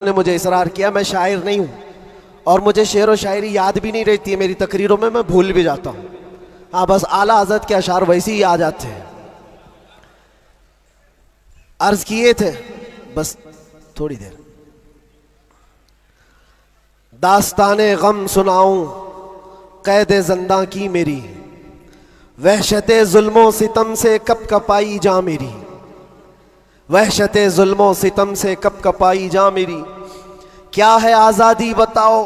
ने मुझे इसरार किया मैं शायर नहीं हूँ और मुझे शेर व शायरी याद भी नहीं रहती है मेरी तकरीरों में, मैं भूल भी जाता हूँ। हाँ, बस आला हज़रत के अशार वैसे ही आ जाते हैं। अर्ज किए थे बस थोड़ी देर, दास्ताने गम सुनाऊं कैद ज़िंदा की मेरी, वहशते जुल्मों सितम से कब कपाई जा मेरी, वहशते जुल्मों सितम से कब कपाई जा मेरी। क्या है आज़ादी बताओ,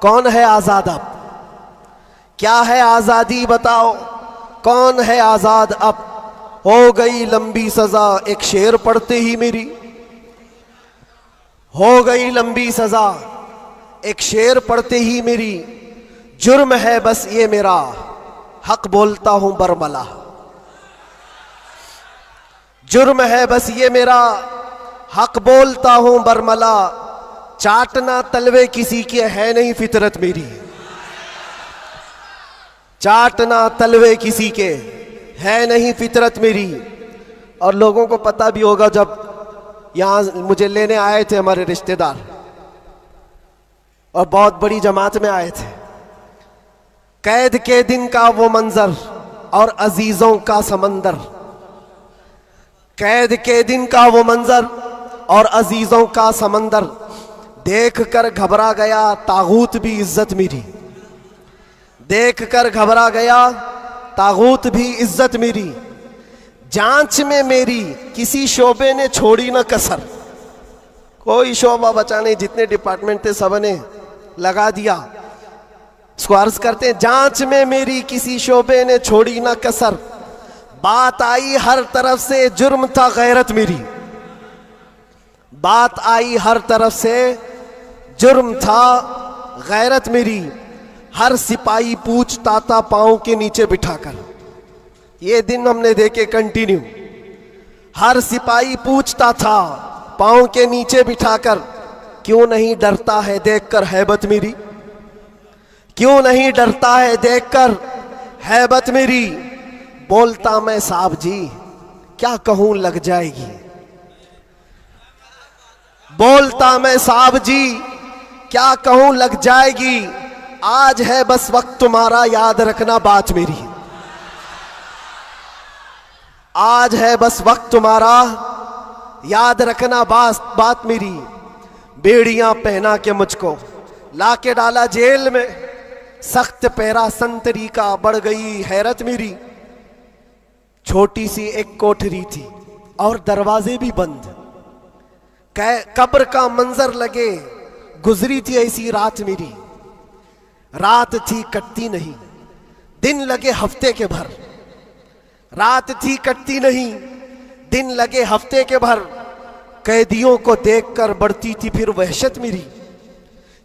कौन है आज़ाद अब, क्या है आज़ादी बताओ, कौन है आज़ाद अब। हो गई लंबी सज़ा एक शेर पढ़ते ही मेरी, हो गई लंबी सज़ा एक शेर पढ़ते ही मेरी। जुर्म है बस ये मेरा हक बोलता हूं बरमला, जुर्म है बस ये मेरा हक बोलता हूं बरमला। चाटना तलवे किसी के है नहीं फितरत मेरी, चाटना तलवे किसी के है नहीं फितरत मेरी। और लोगों को पता भी होगा, जब यहाँ मुझे लेने आए थे हमारे रिश्तेदार और बहुत बड़ी जमात में आए थे, कैद के दिन का वो मंजर और अजीजों का समंदर, कैद के दिन का वो मंजर और अजीजों का समंदर। देख कर घबरा गया तागूत भी इज्जत मेरी, देख कर घबरा गया तागूत भी इज्जत मेरी। जांच में मेरी किसी शोबे ने छोड़ी ना कसर, कोई शोबा बचा नहीं, जितने डिपार्टमेंट थे सब ने लगा दिया। इसको अर्ज करते हैं, जांच में मेरी किसी शोबे ने छोड़ी ना कसर। बात आई हर तरफ से जुर्म था गैरत मेरी, बात आई हर तरफ से जुर्म था गैरत मेरी। हर सिपाही पूछता था पांव के नीचे बिठाकर, ये दिन हमने देखे कंटिन्यू। हर सिपाही पूछता था पांव के नीचे बिठाकर, क्यों नहीं डरता है देखकर हैबत मेरी, क्यों नहीं डरता है देखकर हैबत मेरी। बोलता मैं साहब जी क्या कहूं लग जाएगी, बोलता मैं साहब जी क्या कहूं लग जाएगी। आज है बस वक्त तुम्हारा याद रखना बात मेरी, आज है बस वक्त तुम्हारा याद रखना बात मेरी। बेड़ियां पहना के मुझको लाके डाला जेल में, सख्त पैरा संतरी का बढ़ गई हैरत मेरी। छोटी सी एक कोठरी थी और दरवाजे भी बंद, कब्र का मंजर लगे गुजरी थी ऐसी रात मेरी। रात थी कटती नहीं, दिन लगे हफ्ते के भर, रात थी कटती नहीं, दिन लगे हफ्ते के भर। कैदियों को देखकर बढ़ती थी फिर वहशत मेरी।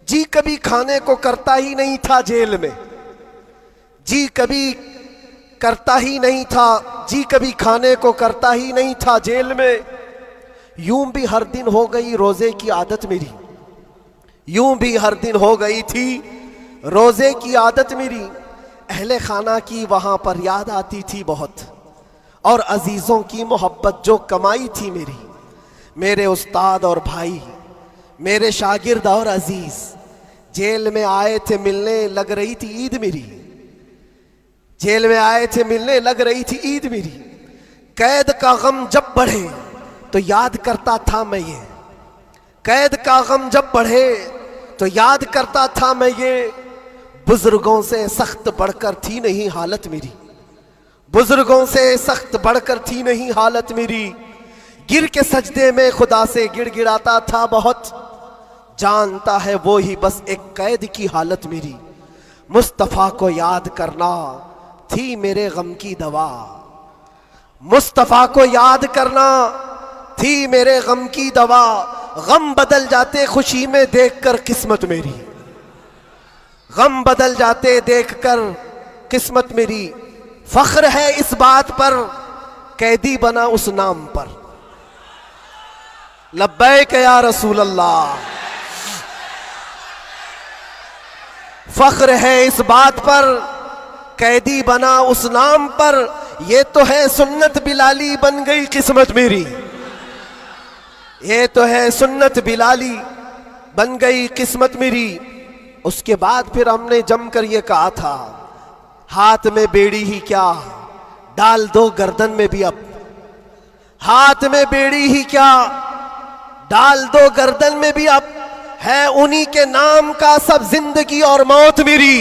जी कभी खाने को करता ही नहीं था जेल में, जी कभी करता ही नहीं था, जी कभी खाने को करता ही नहीं था जेल में। यूं भी हर दिन हो गई रोजे की आदत मेरी, यूं भी हर दिन हो गई थी रोजे की आदत मेरी। अहले खाना की वहां पर याद आती थी बहुत, और अजीजों की मोहब्बत जो कमाई थी मेरी। मेरे उस्ताद और भाई, मेरे शागिर्द और अजीज जेल में आए थे मिलने, लग रही थी ईद मेरी, जेल में आए थे मिलने लग रही थी ईद मेरी। कैद का गम जब बढ़े तो याद करता था मैं ये, कैद का गम जब बढ़े तो याद करता था मैं ये। बुजुर्गों से सख्त बढ़कर थी नहीं हालत मेरी, बुजुर्गों से सख्त बढ़कर थी नहीं हालत मेरी। गिर के सजदे में खुदा से गिड़गिड़ाता था बहुत, जानता है वो ही बस एक कैद की हालत मेरी। मुस्तफ़ा को याद करना थी मेरे गम की दवा, मुस्तफ़ा को याद करना थी मेरे गम की दवा। गम बदल जाते खुशी में देखकर किस्मत मेरी, गम बदल जाते देखकर किस्मत मेरी। फख्र है इस बात पर कैदी बना उस नाम पर, लब्बैक या रसूल अल्लाह। फख्र है इस बात पर कैदी बना उस नाम पर, ये तो है सुन्नत बिलाली बन गई किस्मत मेरी, ये तो है सुन्नत बिलाली बन गई किस्मत मेरी। उसके बाद फिर हमने जमकर ये कहा था, हाथ में बेड़ी ही क्या डाल दो गर्दन में भी अब। हाथ में बेड़ी ही क्या डाल दो गर्दन में भी अब, है उन्हीं के नाम का सब जिंदगी और मौत मेरी।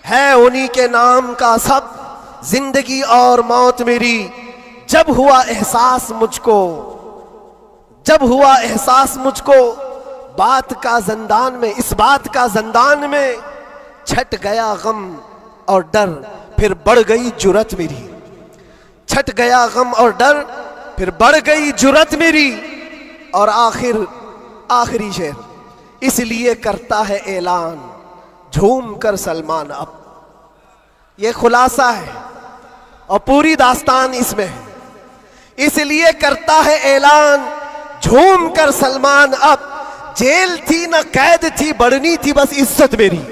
है उन्हीं के नाम का सब जिंदगी और मौत मेरी। जब हुआ एहसास मुझको, जब हुआ एहसास मुझको बात का ज़ंदान में, इस बात का ज़ंदान में, छट गया गम और डर फिर बढ़ गई जुरत मेरी। छट गया गम और डर फिर बढ़ गई जुरत मेरी। और आखिरी शेर, इसलिए करता है ऐलान झूम कर सलमान अब। ये खुलासा है और पूरी दास्तान इसमें है। इसलिए करता है ऐलान झूम कर सलमान अब, जेल थी ना कैद थी, बढ़नी थी बस इज्जत मेरी।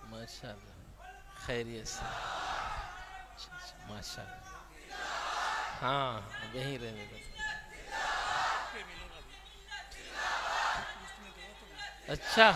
माशाअल्लाह, खैरियत से, माशाअल्लाह। हाँ, यहीं रहने दो। अच्छा।